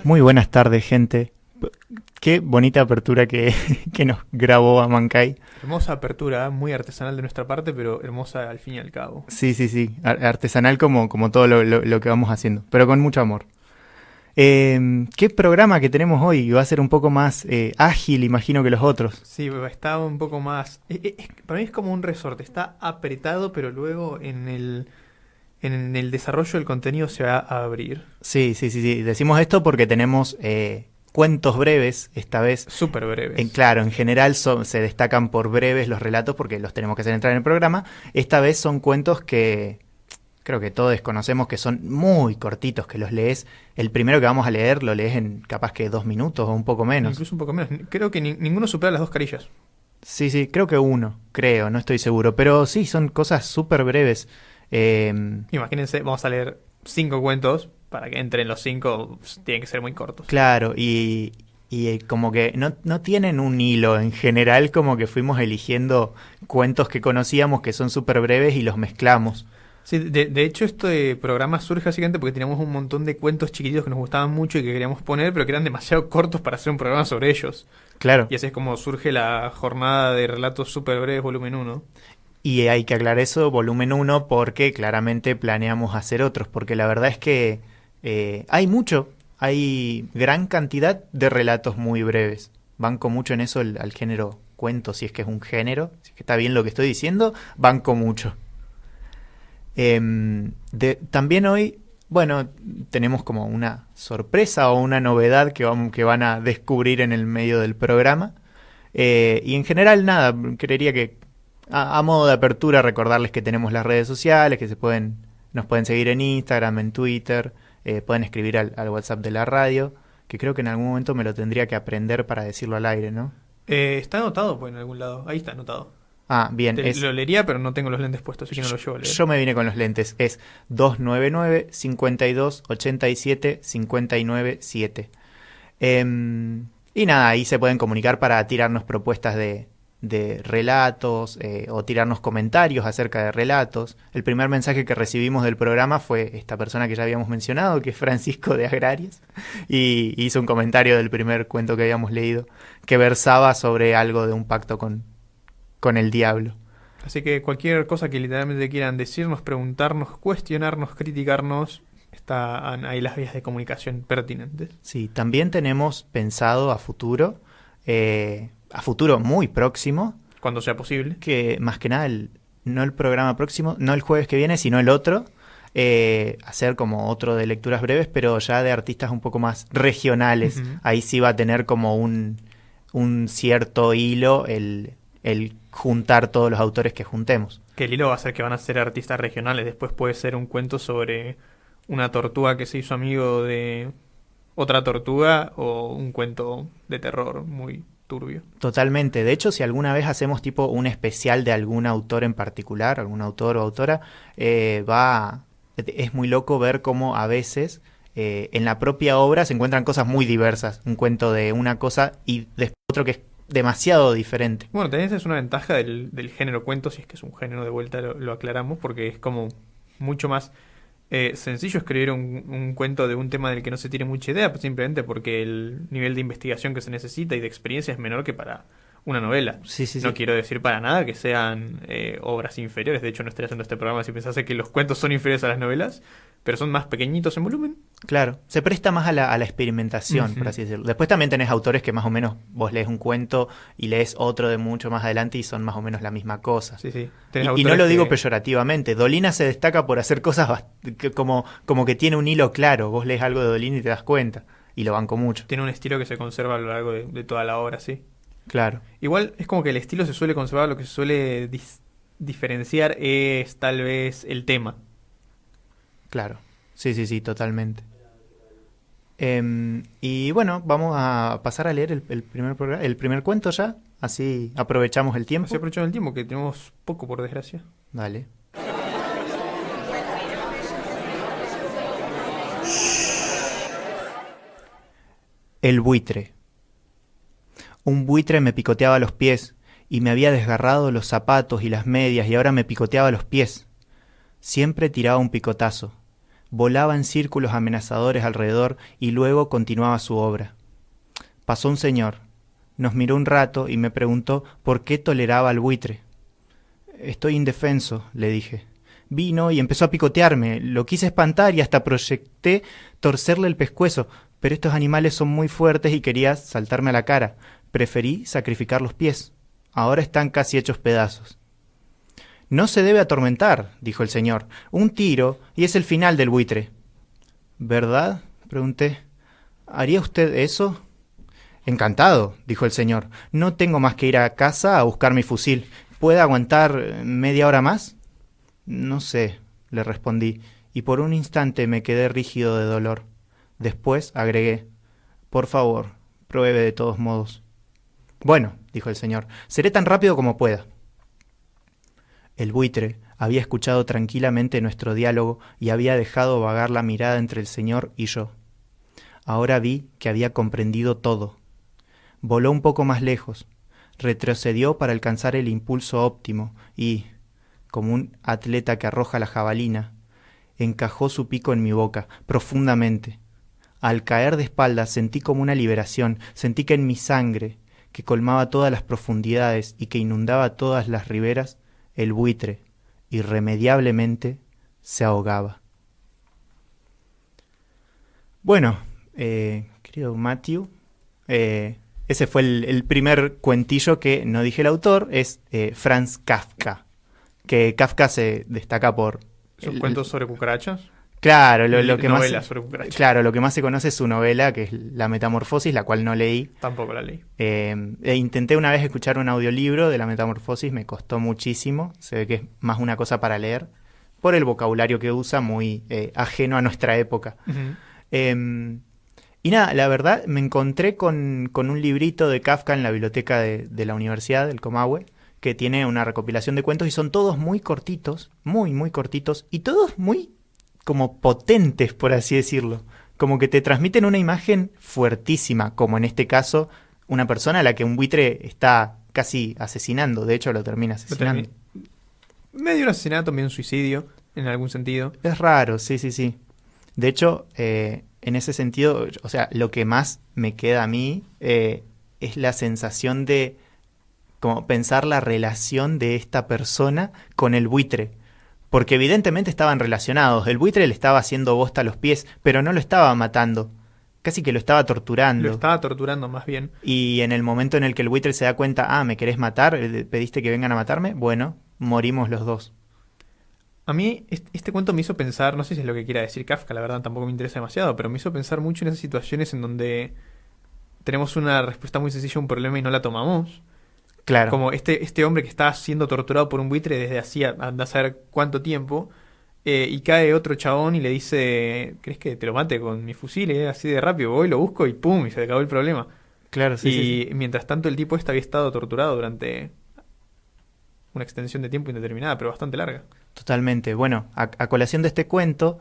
Muy buenas tardes, gente. Qué bonita apertura que nos grabó Amancay. Hermosa apertura, muy artesanal de nuestra parte, pero hermosa al fin y al cabo. Sí, sí, sí. Artesanal como todo lo que vamos haciendo, pero con mucho amor. ¿Qué programa que tenemos hoy? Va a ser un poco más ágil, imagino, que los otros. Sí, está un poco más... para mí es como un resorte, está apretado, pero luego en el desarrollo del contenido se va a abrir. Sí, sí, sí, sí. Decimos esto porque tenemos cuentos breves esta vez. Súper breves. Claro, en general se destacan por breves los relatos porque los tenemos que hacer entrar en el programa. Esta vez son cuentos que creo que todos conocemos, que son muy cortitos, que los lees. El primero que vamos a leer lo lees en capaz que 2 minutos o un poco menos. Incluso un poco menos. Creo que ninguno supera las 2 carillas. Sí, sí, creo que uno, no estoy seguro. Pero sí, son cosas súper breves. Imagínense, vamos a leer 5 cuentos. Para que entren los 5, tienen que ser muy cortos. Claro, y como que no tienen un hilo. En general, como que fuimos eligiendo cuentos que conocíamos que son súper breves y los mezclamos. Sí, de hecho este programa surge básicamente porque teníamos un montón de cuentos chiquititos que nos gustaban mucho y que queríamos poner, pero que eran demasiado cortos para hacer un programa sobre ellos. Claro. Y así es como surge la jornada de relatos súper breves volumen 1. Y hay que aclarar eso, volumen 1, porque claramente planeamos hacer otros, porque la verdad es que hay gran cantidad de relatos muy breves. Banco mucho en eso al género cuento, si es que es un género, si es que está bien lo que estoy diciendo, banco mucho. También hoy, bueno, tenemos como una sorpresa o una novedad que van a descubrir en el medio del programa. Y en general, nada, creería que a modo de apertura recordarles que tenemos las redes sociales, que nos pueden seguir en Instagram, en Twitter, pueden escribir al WhatsApp de la radio, que creo que en algún momento me lo tendría que aprender para decirlo al aire, ¿no? Está anotado pues en algún lado, ahí está anotado. Ah, bien. Lo leería, pero no tengo los lentes puestos, así que no lo llevo a leer. Yo me vine con los lentes. Es 299-5287-597. Y nada, ahí se pueden comunicar para tirarnos propuestas de relatos o tirarnos comentarios acerca de relatos. El primer mensaje que recibimos del programa fue esta persona que ya habíamos mencionado, que es Francisco de Agrarias, y hizo un comentario del primer cuento que habíamos leído, que versaba sobre algo de un pacto con el diablo. Así que cualquier cosa que literalmente quieran decirnos, preguntarnos, cuestionarnos, criticarnos, están ahí las vías de comunicación pertinentes. Sí, también tenemos pensado a futuro muy próximo, cuando sea posible, que más que nada no el programa próximo, no el jueves que viene, sino el otro, hacer como otro de lecturas breves, pero ya de artistas un poco más regionales. Uh-huh. Ahí sí va a tener como un cierto hilo el juntar todos los autores que juntemos. Que el hilo va a ser que van a ser artistas regionales. Después puede ser un cuento sobre una tortuga que se hizo amigo de otra tortuga, o un cuento de terror muy turbio. Totalmente. De hecho, si alguna vez hacemos tipo un especial de algún autor en particular, algún autor o autora, es muy loco ver cómo a veces en la propia obra se encuentran cosas muy diversas. Un cuento de una cosa y después otro que es demasiado diferente. Bueno, también esa es una ventaja del género cuento, si es que es un género, de vuelta lo aclaramos, porque es como mucho más sencillo escribir un cuento de un tema del que no se tiene mucha idea, pues simplemente porque el nivel de investigación que se necesita y de experiencia es menor que para una novela. Sí, sí, no quiero decir para nada que sean obras inferiores. De hecho, no estaría haciendo este programa si pensase que los cuentos son inferiores a las novelas, pero son más pequeñitos en volumen. Claro, se presta más a la experimentación, uh-huh, por así decirlo. Después también tenés autores que más o menos vos lees un cuento y lees otro de mucho más adelante y son más o menos la misma cosa. Sí, sí. Y no lo digo peyorativamente. Dolina se destaca por hacer cosas como que tiene un hilo claro. Vos lees algo de Dolina y te das cuenta. Y lo banco mucho. Tiene un estilo que se conserva a lo largo de toda la obra, sí. Claro. Igual es como que el estilo se suele conservar, lo que se suele diferenciar es tal vez el tema. Claro. Sí, sí, sí, totalmente. Y bueno, vamos a pasar a leer el primer cuento ya. Así aprovechamos el tiempo. Así aprovechamos el tiempo, que tenemos poco, por desgracia. Dale. El buitre. Un buitre me picoteaba los pies y me había desgarrado los zapatos y las medias y ahora me picoteaba los pies. Siempre tiraba un picotazo. volaba en círculos amenazadores alrededor y luego continuaba su obra. Pasó un señor, nos miró un rato y me preguntó por qué toleraba al buitre. Estoy indefenso, le dije. Vino y empezó a picotearme, lo quise espantar y hasta proyecté torcerle el pescuezo, pero estos animales son muy fuertes y quería saltarme a la cara. Preferí sacrificar los pies. Ahora están casi hechos pedazos. No se debe atormentar, dijo el señor. Un tiro y es el final del buitre. ¿Verdad?, pregunté. ¿Haría usted eso? Encantado, dijo el señor. No tengo más que ir a casa a buscar mi fusil. ¿Puede aguantar media hora más? No sé, le respondí, y por un instante me quedé rígido de dolor. Después agregué, por favor, pruebe de todos modos. Bueno, dijo el señor, seré tan rápido como pueda. El buitre había escuchado tranquilamente nuestro diálogo y había dejado vagar la mirada entre el señor y yo. Ahora vi que había comprendido todo. Voló un poco más lejos, retrocedió para alcanzar el impulso óptimo y, como un atleta que arroja la jabalina, encajó su pico en mi boca, profundamente. Al caer de espaldas sentí como una liberación, sentí que en mi sangre, que colmaba todas las profundidades y que inundaba todas las riberas, el buitre, irremediablemente, se ahogaba. Bueno, querido Matthew, ese fue el primer cuentillo que no dije el autor, es Franz Kafka, que Kafka se destaca por... ¿Son cuentos sobre cucarachas? Claro, lo que más, sobre cucarachas. claro, lo que más se conoce es su novela, que es La Metamorfosis, la cual no leí. Tampoco la leí. Intenté una vez escuchar un audiolibro de La Metamorfosis, me costó muchísimo, se ve que es más una cosa para leer, por el vocabulario que usa, muy ajeno a nuestra época. Uh-huh. Y nada, la verdad, me encontré con un librito de Kafka en la biblioteca de la universidad, del Comahue, que tiene una recopilación de cuentos y son todos muy cortitos, muy, muy cortitos, y todos muy como potentes, por así decirlo. Como que te transmiten una imagen fuertísima, como en este caso, una persona a la que un buitre está casi asesinando, de hecho lo termina asesinando. Medio un asesinato, medio un suicidio, en algún sentido. Es raro, sí, sí, sí. De hecho, en ese sentido, o sea, lo que más me queda a mí es la sensación de como pensar la relación de esta persona con el buitre. Porque evidentemente estaban relacionados. El buitre le estaba haciendo bosta a los pies, pero no lo estaba matando. Casi que lo estaba torturando. Lo estaba torturando más bien. Y en el momento en el que el buitre se da cuenta, ¿me querés matar? ¿Pediste que vengan a matarme? Bueno, morimos los dos. A mí este cuento me hizo pensar, no sé si es lo que quiera decir Kafka, la verdad tampoco me interesa demasiado, pero me hizo pensar mucho en esas situaciones en donde tenemos una respuesta muy sencilla a un problema y no la tomamos. Claro. Como este hombre que está siendo torturado por un buitre desde hacía anda a saber cuánto tiempo, y cae otro chabón y le dice, ¿crees que te lo mate con mi fusil? Así de rápido, voy, lo busco y ¡pum! Y se acabó el problema. Claro, sí, y sí. mientras tanto el tipo había estado torturado durante una extensión de tiempo indeterminada, pero bastante larga. Totalmente. Bueno, a colación de este cuento,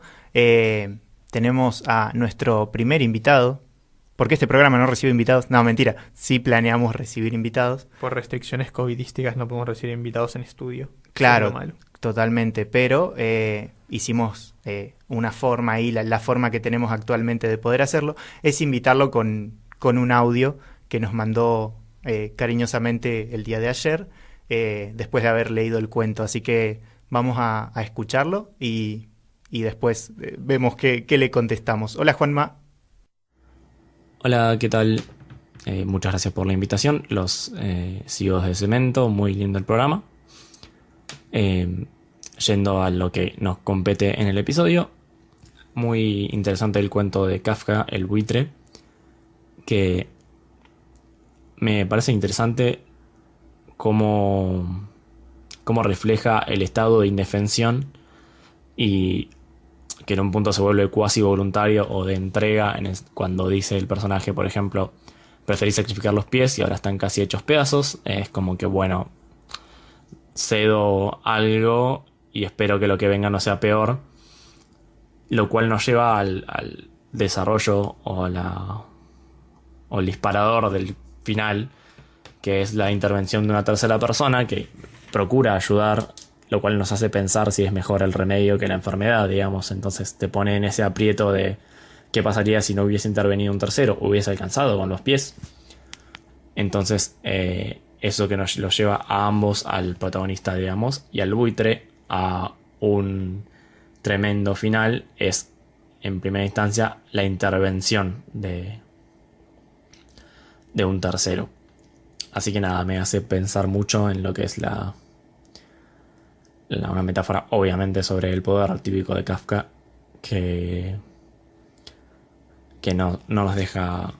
tenemos a nuestro primer invitado. Porque este programa no recibe invitados. No, mentira. Sí planeamos recibir invitados. Por restricciones covidísticas no podemos recibir invitados en estudio. Claro, malo. Totalmente. Pero hicimos una forma ahí, la forma que tenemos actualmente de poder hacerlo, es invitarlo con un audio que nos mandó cariñosamente el día de ayer, después de haber leído el cuento. Así que vamos a escucharlo y después vemos qué le contestamos. Hola, Juanma. Hola, ¿qué tal? Muchas gracias por la invitación. Los sigo de Cemento, muy lindo el programa. Yendo a lo que nos compete en el episodio, muy interesante el cuento de Kafka, El buitre, que me parece interesante cómo refleja el estado de indefensión y que en un punto se vuelve cuasi voluntario o de entrega cuando dice el personaje, por ejemplo, preferí sacrificar los pies y ahora están casi hechos pedazos. Es como que, bueno, cedo algo y espero que lo que venga no sea peor, lo cual nos lleva al desarrollo o el disparador del final, que es la intervención de una tercera persona que procura ayudar lo cual nos hace pensar si es mejor el remedio que la enfermedad, digamos. Entonces te pone en ese aprieto de qué pasaría si no hubiese intervenido un tercero, hubiese alcanzado con los pies. Entonces eso que nos lo lleva a ambos, al protagonista, digamos, y al buitre, a un tremendo final, es en primera instancia la intervención de un tercero. Así que nada, me hace pensar mucho en lo que es una metáfora obviamente sobre el poder típico de Kafka, que no nos deja,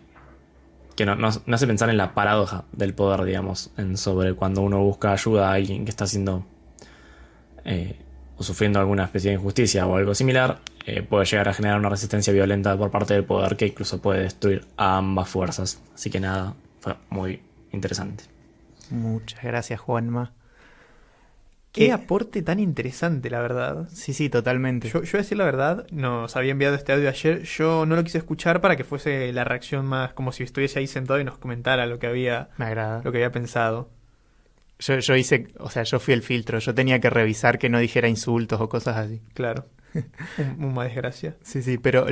que nos hace pensar en la paradoja del poder, digamos, sobre cuando uno busca ayuda a alguien que está haciendo o sufriendo alguna especie de injusticia o algo similar, puede llegar a generar una resistencia violenta por parte del poder que incluso puede destruir a ambas fuerzas. Así que nada, fue muy interesante. Muchas gracias, Juanma. Qué aporte tan interesante, la verdad. Sí, totalmente. Yo voy a decir la verdad, nos había enviado este audio ayer, yo no lo quise escuchar para que fuese la reacción más como si estuviese ahí sentado y nos comentara lo que había, Me agrada. lo que había pensado. Yo hice, o sea, yo fui el filtro, yo tenía que revisar que no dijera insultos o cosas así. Claro. Una desgracia. Sí, pero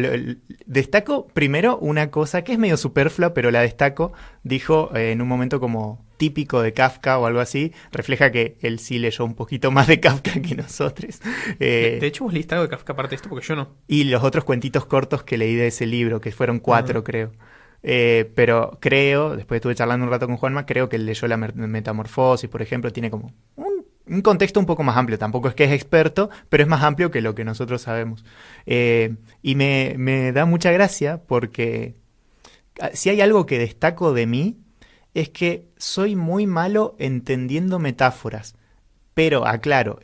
destaco primero una cosa que es medio superflua, pero la destaco. Dijo en un momento como típico de Kafka o algo así, refleja que él sí leyó un poquito más de Kafka que nosotros. De hecho, vos leíste algo de Kafka aparte de esto, porque yo no. Y los otros cuentitos cortos que leí de ese libro, que fueron 4, creo. Pero creo, después estuve charlando un rato con Juanma, creo que él leyó la Metamorfosis, por ejemplo, tiene como un contexto un poco más amplio. Tampoco es que es experto, pero es más amplio que lo que nosotros sabemos. Y me da mucha gracia porque si hay algo que destaco de mí, es que soy muy malo entendiendo metáforas. Pero, aclaro,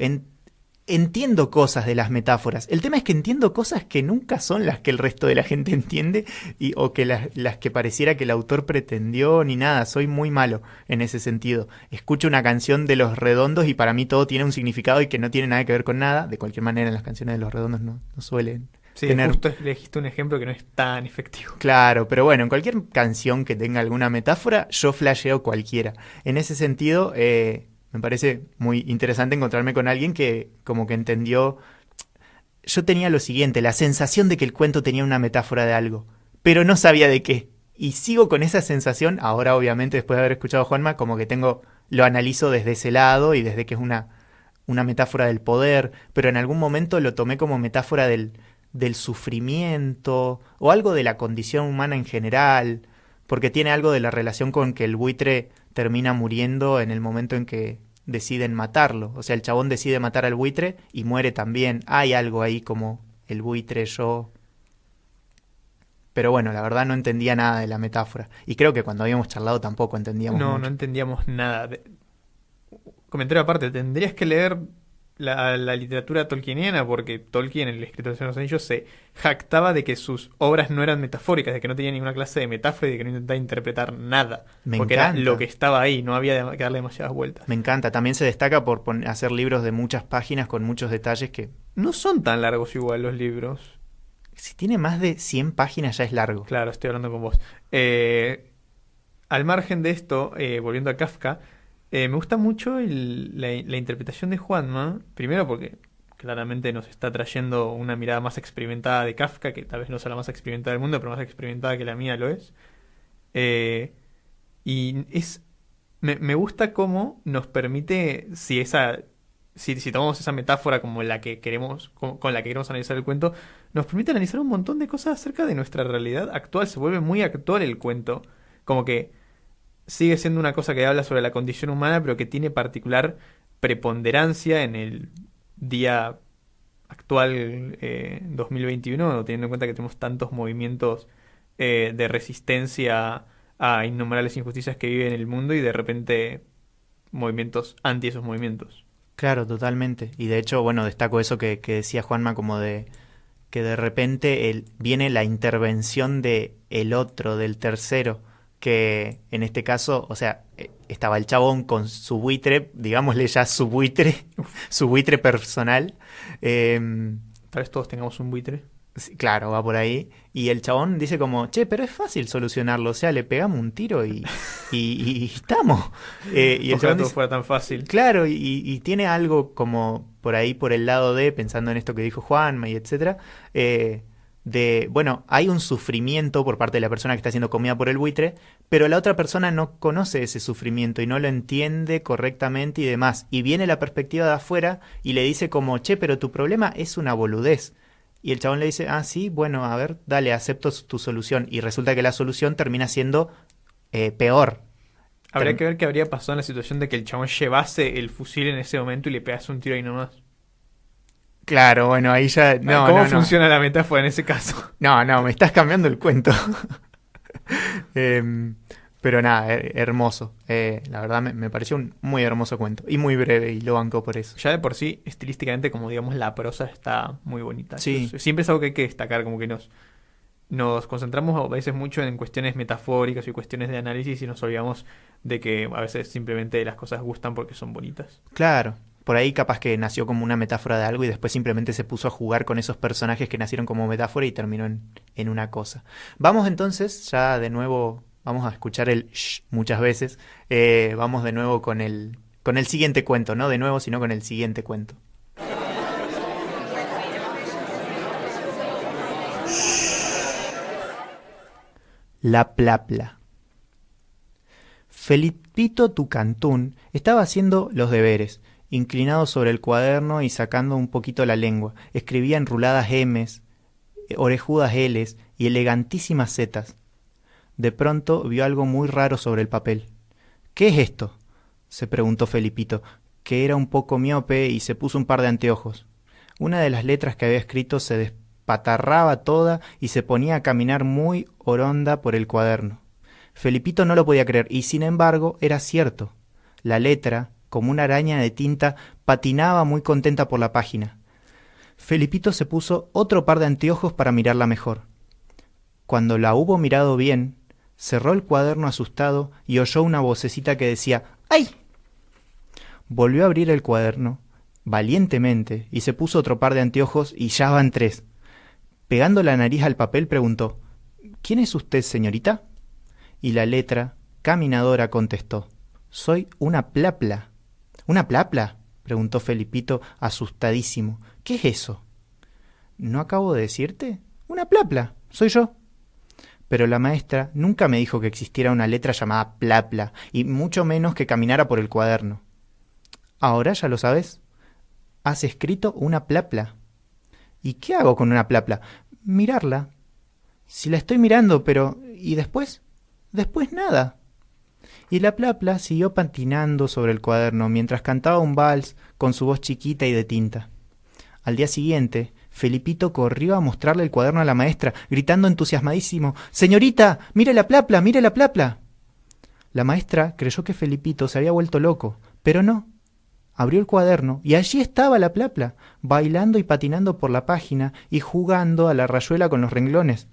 entiendo cosas de las metáforas. El tema es que entiendo cosas que nunca son las que el resto de la gente entiende o que las que pareciera que el autor pretendió ni nada. Soy muy malo en ese sentido. Escucho una canción de Los Redondos y para mí todo tiene un significado y que no tiene nada que ver con nada. De cualquier manera, las canciones de Los Redondos no suelen tener... justo elegiste un ejemplo que no es tan efectivo. Claro, pero bueno, en cualquier canción que tenga alguna metáfora, yo flasheo cualquiera. En ese sentido... me parece muy interesante encontrarme con alguien que como que entendió. Yo tenía lo siguiente, la sensación de que el cuento tenía una metáfora de algo, pero no sabía de qué. Y sigo con esa sensación, ahora obviamente después de haber escuchado a Juanma, como que lo analizo desde ese lado y desde que es una metáfora del poder, pero en algún momento lo tomé como metáfora del sufrimiento o algo de la condición humana en general, porque tiene algo de la relación con que el buitre termina muriendo en el momento en que deciden matarlo. O sea, el chabón decide matar al buitre y muere también. Hay algo ahí como el buitre, yo... Pero bueno, la verdad no entendía nada de la metáfora. Y creo que cuando habíamos charlado tampoco entendíamos mucho. No entendíamos nada. Comentario aparte, tendrías que leer la literatura tolkieniana, porque Tolkien, el escritor de los Anillos, se jactaba de que sus obras no eran metafóricas, de que no tenía ninguna clase de metáfora y de que no intentaba interpretar nada. Porque encanta. Era lo que estaba ahí, no había que darle demasiadas vueltas. Me encanta. También se destaca por hacer libros de muchas páginas con muchos detalles que... No son tan largos igual los libros. Si tiene más de 100 páginas ya es largo. Claro, estoy hablando con vos. Al margen de esto, volviendo a Kafka, me gusta mucho la interpretación de Juanma, primero porque claramente nos está trayendo una mirada más experimentada de Kafka, que tal vez no sea la más experimentada del mundo, pero más experimentada que la mía lo es. Me gusta cómo nos permite, si tomamos esa metáfora como la que queremos, con la que queremos analizar el cuento, nos permite analizar un montón de cosas acerca de nuestra realidad actual. Se vuelve muy actual el cuento, como que sigue siendo una cosa que habla sobre la condición humana, pero que tiene particular preponderancia en el día actual, 2021, teniendo en cuenta que tenemos tantos movimientos de resistencia a innumerables injusticias que viven en el mundo y de repente movimientos anti esos movimientos. Claro, totalmente. Y de hecho, bueno, destaco eso que decía Juanma, como de que de repente viene la intervención de el otro, del tercero, que en este caso, o sea, estaba el chabón con su buitre, digámosle ya su buitre personal. Tal vez todos tengamos un buitre. Sí, claro, va por ahí. Y el chabón dice como, che, pero es fácil solucionarlo. O sea, le pegamos un tiro y estamos. Y el Ojalá chabón todo dice, fuera tan fácil. claro, y tiene algo como por ahí, por el lado de, pensando en esto que dijo Juanma y etcétera, bueno, hay un sufrimiento por parte de la persona que está siendo comida por el buitre, pero la otra persona no conoce ese sufrimiento y no lo entiende correctamente y demás. Y viene la perspectiva de afuera y le dice como, che, pero tu problema es una boludez. Y el chabón le dice, ah, sí, bueno, a ver, dale, acepto tu solución. Y resulta que la solución termina siendo peor. Habría que ver qué habría pasado en la situación de que el chabón llevase el fusil en ese momento y le pegase un tiro ahí nomás. Claro, bueno, ahí ya... No, ¿Cómo no, funciona la metáfora en ese caso? no, me estás cambiando el cuento. Pero nada, hermoso. La verdad me pareció un muy hermoso cuento. Y muy breve, y lo banco por eso. Ya de por sí, estilísticamente, como digamos, la prosa está muy bonita. Sí. Siempre es algo que hay que destacar, como que nos concentramos a veces mucho en cuestiones metafóricas y cuestiones de análisis y nos olvidamos de que a veces simplemente las cosas gustan porque son bonitas. Claro. Por ahí capaz que nació como una metáfora de algo y después simplemente se puso a jugar con esos personajes que nacieron como metáfora y terminó en una cosa. Vamos entonces, ya de nuevo, vamos a escuchar el shh muchas veces. Vamos de nuevo con el siguiente cuento, no de nuevo, sino con el siguiente cuento. La Plapla. Felipito Tucantún estaba haciendo los deberes, inclinado sobre el cuaderno y sacando un poquito la lengua. Escribía enruladas M's, orejudas L's y elegantísimas Z's. De pronto vio algo muy raro sobre el papel. ¿Qué es esto?, se preguntó Felipito, que era un poco miope y se puso un par de anteojos. Una de las letras que había escrito se despatarraba toda y se ponía a caminar muy oronda por el cuaderno. Felipito no lo podía creer y, sin embargo, era cierto. La letra, como una araña de tinta, patinaba muy contenta por la página. Felipito se puso otro par de anteojos para mirarla mejor. Cuando la hubo mirado bien, cerró el cuaderno asustado y oyó una vocecita que decía ¡ay! Volvió a abrir el cuaderno valientemente y se puso otro par de anteojos y ya van 3. Pegando la nariz al papel preguntó ¿quién es usted, señorita? Y la letra, caminadora, contestó soy una plapla. ¿Una plapla?, preguntó Felipito asustadísimo. ¿Qué es eso? ¿No acabo de decirte? Una plapla, soy yo. Pero la maestra nunca me dijo que existiera una letra llamada plapla, y mucho menos que caminara por el cuaderno. Ahora ya lo sabes. Has escrito una plapla. ¿Y qué hago con una plapla? Mirarla. Si la estoy mirando, pero... ¿y después? Después nada. Y la plapla siguió patinando sobre el cuaderno mientras cantaba un vals con su voz chiquita y de tinta. Al día siguiente, Felipito corrió a mostrarle el cuaderno a la maestra, gritando entusiasmadísimo «¡Señorita, mire la plapla, mire la plapla!». La maestra creyó que Felipito se había vuelto loco, pero no. Abrió el cuaderno y allí estaba la plapla, bailando y patinando por la página y jugando a la rayuela con los renglones.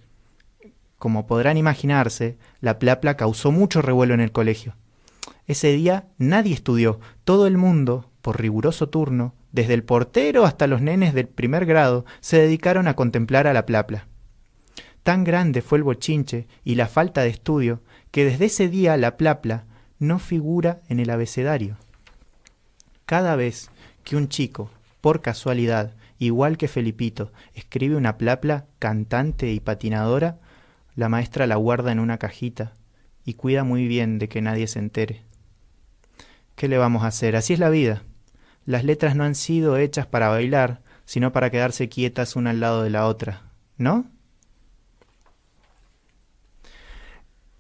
Como podrán imaginarse, la plapla causó mucho revuelo en el colegio. Ese día nadie estudió, todo el mundo, por riguroso turno, desde el portero hasta los nenes del primer grado, se dedicaron a contemplar a la plapla. Tan grande fue el bochinche y la falta de estudio que desde ese día la plapla no figura en el abecedario. Cada vez que un chico, por casualidad, igual que Felipito, escribe una plapla cantante y patinadora, la maestra la guarda en una cajita y cuida muy bien de que nadie se entere. ¿Qué le vamos a hacer? Así es la vida. Las letras no han sido hechas para bailar, sino para quedarse quietas una al lado de la otra, ¿no?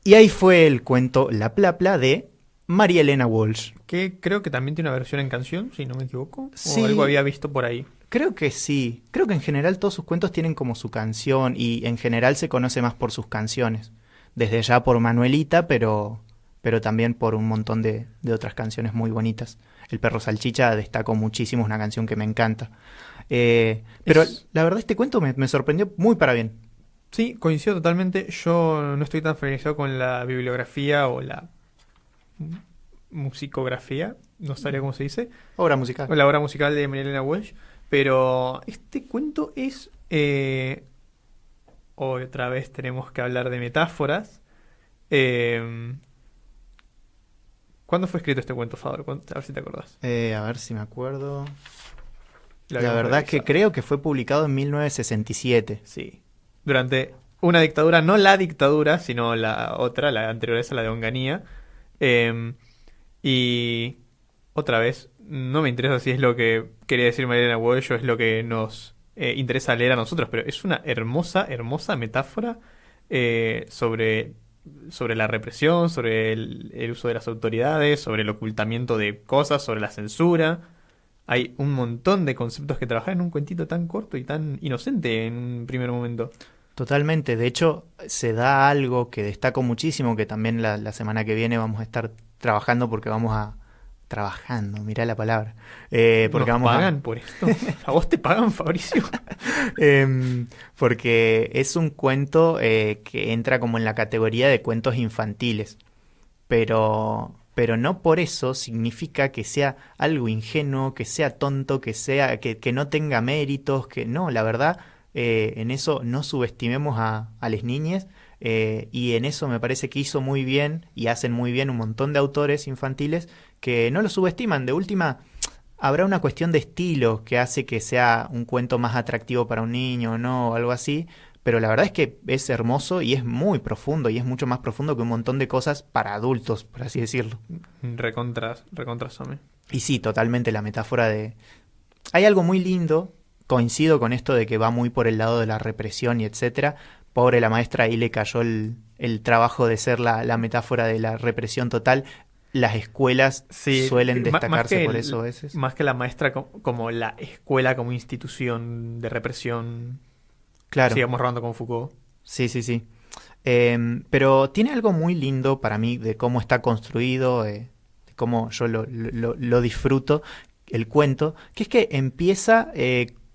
Y ahí fue el cuento La Plapla de María Elena Walsh. Que creo que también tiene una versión en canción, si no me equivoco. Sí. O algo había visto por ahí. Creo que sí. Creo que en general todos sus cuentos tienen como su canción y en general se conoce más por sus canciones. Desde ya por Manuelita, pero también por un montón de otras canciones muy bonitas. El Perro Salchicha destacó muchísimo, es una canción que me encanta. Pero la verdad este cuento me sorprendió muy para bien. Sí, coincido totalmente. Yo no estoy tan familiarizado con la bibliografía o la musicografía, no sabría cómo se dice. Obra musical. O la obra musical de María Elena Walsh. Pero este cuento es otra vez tenemos que hablar de metáforas. Eh, ¿Cuándo fue escrito este cuento, Fabro? A ver si te acordás. A ver si me acuerdo. Lo La habíamos verdad es que revisado. creo que fue publicado en 1967. Sí. Durante una dictadura, no la dictadura, sino la otra, la anterior a esa, la de Onganía. Eh, y otra vez, no me interesa si es lo que quería decir Marielena Walsh o es lo que nos interesa leer a nosotros, pero es una hermosa, hermosa metáfora sobre la represión, sobre el uso de las autoridades, sobre el ocultamiento de cosas, sobre la censura. Hay un montón de conceptos que trabajar en un cuentito tan corto y tan inocente en un primer momento. Totalmente. De hecho, se da algo que destaco muchísimo, que también la semana que viene vamos a estar trabajando porque vamos a... Trabajando, mirá la palabra. Porque ¿Nos vamos pagan por esto? ¿A vos te pagan, Fabricio? porque es un cuento que entra como en la categoría de cuentos infantiles. Pero no por eso significa que sea algo ingenuo, que sea tonto, que no tenga méritos, que no, la verdad, en eso no subestimemos a las niñas, y en eso me parece que hizo muy bien y hacen muy bien un montón de autores infantiles que no lo subestiman. De última, habrá una cuestión de estilo que hace que sea un cuento más atractivo para un niño, ¿no? O algo así. Pero la verdad es que es hermoso y es muy profundo y es mucho más profundo que un montón de cosas para adultos, por así decirlo. Recontra Some. Y sí, totalmente la metáfora de... Hay algo muy lindo, coincido con esto de que va muy por el lado de la represión y etcétera. Pobre la maestra, ahí le cayó el trabajo de ser la metáfora de la represión total. Las escuelas Sí, suelen más destacarse que por eso a veces. más que la maestra como la escuela como institución de represión. Claro. Sigamos robando con Foucault. Sí, sí, sí. Pero tiene algo muy lindo para mí de cómo está construido, de cómo yo lo disfruto, el cuento, que es que empieza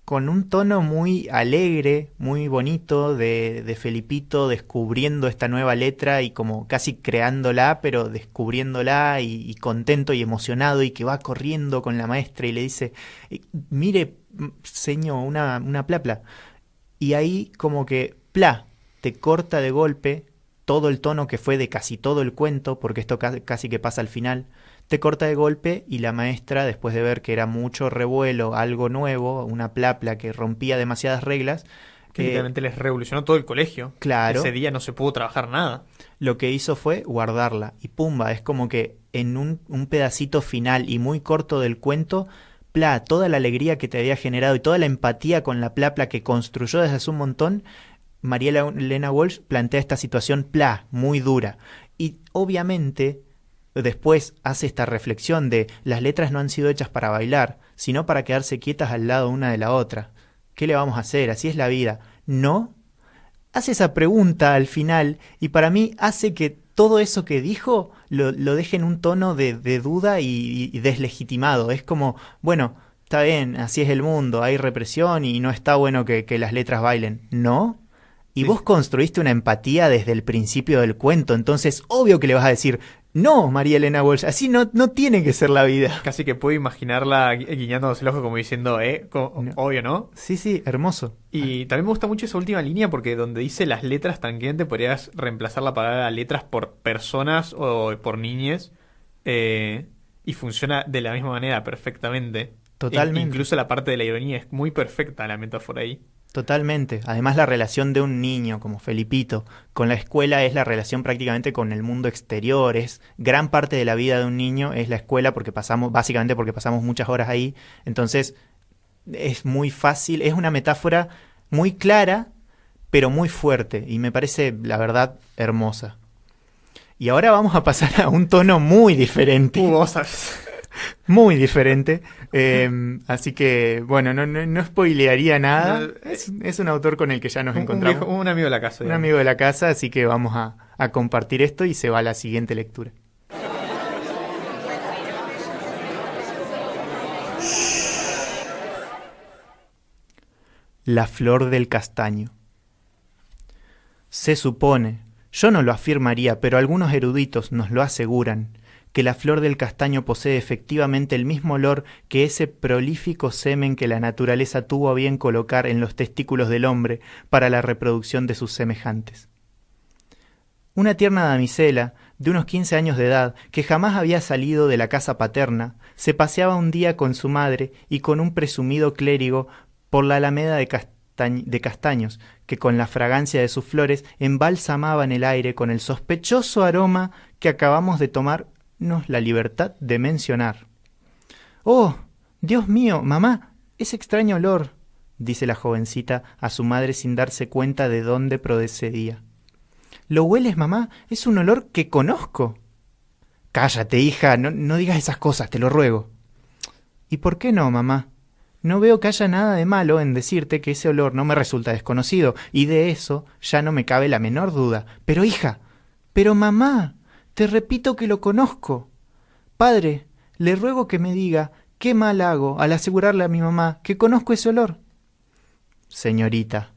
con un tono muy alegre, muy bonito, de Felipito descubriendo esta nueva letra y como casi creándola, pero descubriéndola y contento y emocionado y que va corriendo con la maestra y le dice, mire, señor, una plapla. Y ahí como que, ¡plá!, te corta de golpe todo el tono que fue de casi todo el cuento, porque esto casi que pasa al final, te corta de golpe y la maestra, después de ver que era mucho revuelo, algo nuevo, una plapla que rompía demasiadas reglas, Que literalmente les revolucionó todo el colegio. claro, Ese día no se pudo trabajar nada. lo que hizo fue guardarla. Y pumba, es como que en un pedacito final y muy corto del cuento, ¡plá!, toda la alegría que te había generado y toda la empatía con la plapla que construyó desde hace un montón, Marielena Walsh plantea esta situación, ¡plá!, muy dura. Y obviamente después hace esta reflexión de las letras no han sido hechas para bailar, sino para quedarse quietas al lado una de la otra. ¿Qué le vamos a hacer? Así es la vida. ¿No? Hace esa pregunta al final y para mí hace que todo eso que dijo lo deje en un tono de duda y deslegitimado. Es como, bueno, está bien, así es el mundo, hay represión y no está bueno que las letras bailen. ¿No? Y Sí. vos construiste una empatía desde el principio del cuento, entonces obvio que le vas a decir, no, Marielena Walsh, así no tiene que ser la vida. Casi que puedo imaginarla guiñándose el ojo como diciendo, No. obvio, ¿no? Sí, sí, hermoso. Y también me gusta mucho esa última línea porque donde dice las letras tranquilamente podrías reemplazar la palabra letras por personas o por niñes, y funciona de la misma manera perfectamente. Totalmente. Incluso la parte de la ironía es muy perfecta la metáfora ahí. Totalmente. Además, la relación de un niño como Felipito con la escuela es la relación prácticamente con el mundo exterior. Es gran parte de la vida de un niño es la escuela básicamente porque pasamos muchas horas ahí. Entonces, es muy fácil, es una metáfora muy clara, pero muy fuerte. Y me parece, la verdad, hermosa. Y ahora vamos a pasar a un tono muy diferente. Vos sabés. Muy diferente. Así que, bueno, no spoilearía nada. No, Es un autor con el que ya nos Un encontramos. un amigo de la casa. Un digamos. amigo de la casa, así que vamos a compartir esto y se va a la siguiente lectura. La flor del castaño. Se supone, yo no lo afirmaría, pero algunos eruditos nos lo aseguran, que la flor del castaño posee efectivamente el mismo olor que ese prolífico semen que la naturaleza tuvo a bien colocar en los testículos del hombre para la reproducción de sus semejantes. Una tierna damisela, de unos 15 años de edad, que jamás había salido de la casa paterna, se paseaba un día con su madre y con un presumido clérigo por la alameda de castaños, que con la fragancia de sus flores embalsamaban el aire con el sospechoso aroma que acabamos de tomarnos la libertad de mencionar. «Oh, Dios mío, mamá, ese extraño olor», dice la jovencita a su madre sin darse cuenta de dónde procedía. «¿Lo hueles, mamá? Es un olor que conozco». «Cállate, hija, no digas esas cosas, te lo ruego». «¿Y por qué no, mamá? No veo que haya nada de malo en decirte que ese olor no me resulta desconocido, y de eso ya no me cabe la menor duda. Pero, hija, pero mamá, te repito que lo conozco. Padre, le ruego que me diga qué mal hago al asegurarle a mi mamá que conozco ese olor». «Señorita»,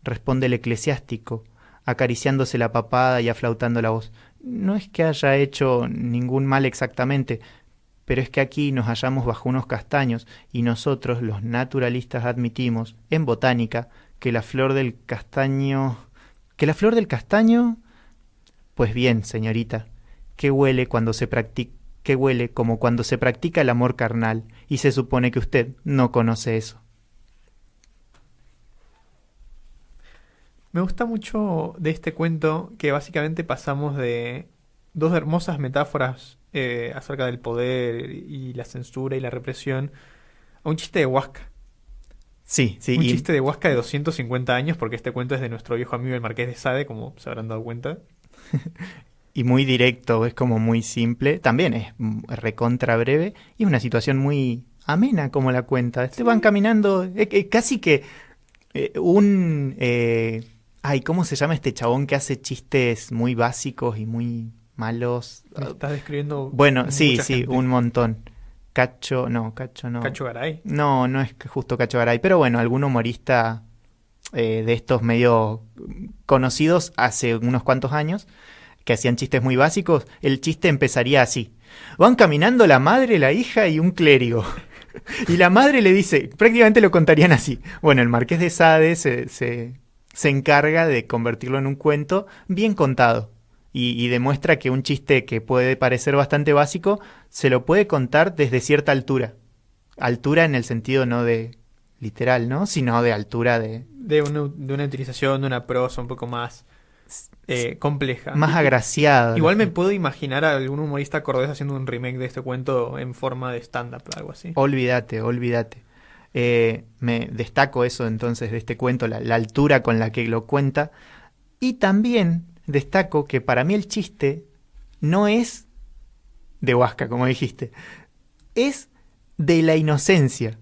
responde el eclesiástico, acariciándose la papada y aflautando la voz, «no es que haya hecho ningún mal exactamente, pero es que aquí nos hallamos bajo unos castaños y nosotros, los naturalistas, admitimos, en botánica, que la flor del castaño... ¿Que la flor del castaño? Pues bien, señorita, que huele como cuando se practica el amor carnal, y se supone que usted no conoce eso». Me gusta mucho de este cuento que básicamente pasamos de dos hermosas metáforas acerca del poder y la censura y la represión a un chiste de Huasca. Sí, sí. Un chiste de Huasca de 250 años, porque este cuento es de nuestro viejo amigo el Marqués de Sade, como se habrán dado cuenta. Y muy directo, es como muy simple. También es recontra breve y una situación muy amena como la cuenta. Sí. Van caminando, casi que ¿cómo se llama este chabón que hace chistes muy básicos y muy malos? ¿Me estás describiendo? Bueno, sí, gente? Un montón. Cacho no. ¿Cacho Garay? No es justo Cacho Garay, pero bueno, algún humorista de estos medio conocidos hace unos cuantos años que hacían chistes muy básicos. El chiste empezaría así: van caminando la madre, la hija y un clérigo. Y la madre le dice, prácticamente lo contarían así. Bueno, el Marqués de Sade se encarga de convertirlo en un cuento bien contado. Y demuestra que un chiste que puede parecer bastante básico se lo puede contar desde cierta altura. Altura en el sentido no de literal, ¿no? Sino de altura de una utilización de una prosa un poco más compleja. Más agraciada. Igual me puedo imaginar a algún humorista cordobés haciendo un remake de este cuento en forma de stand-up, algo así. Olvídate. Me destaco eso entonces de este cuento, la altura con la que lo cuenta. Y también destaco que para mí el chiste no es de Huasca, como dijiste. Es de la inocencia.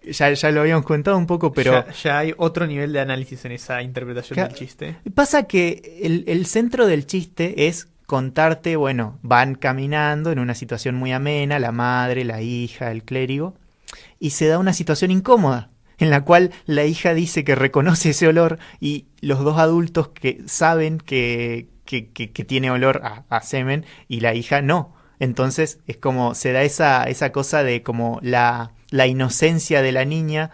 Ya lo habíamos contado un poco, pero... Ya hay otro nivel de análisis en esa interpretación del chiste. Pasa que el centro del chiste es contarte, bueno, van caminando en una situación muy amena, la madre, la hija, el clérigo, y se da una situación incómoda, en la cual la hija dice que reconoce ese olor y los dos adultos que saben que tiene olor a semen y la hija no. Entonces es como se da esa cosa de como la inocencia de la niña,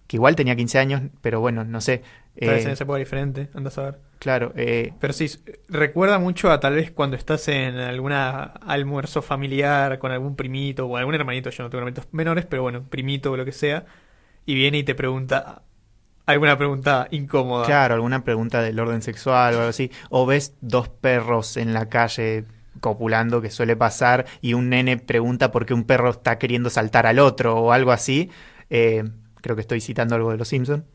que igual tenía 15 años, pero bueno, no sé. Tal vez en esa época diferente, andas a ver. Claro. Pero sí, recuerda mucho a tal vez cuando estás en algún almuerzo familiar con algún primito o algún hermanito, yo no tengo hermanitos menores, pero bueno, primito o lo que sea, y viene y te pregunta alguna pregunta incómoda. Claro, alguna pregunta del orden sexual o algo así. O ves dos perros en la calle copulando, que suele pasar, y un nene pregunta por qué un perro está queriendo saltar al otro o algo así. Creo que estoy citando algo de Los Simpson.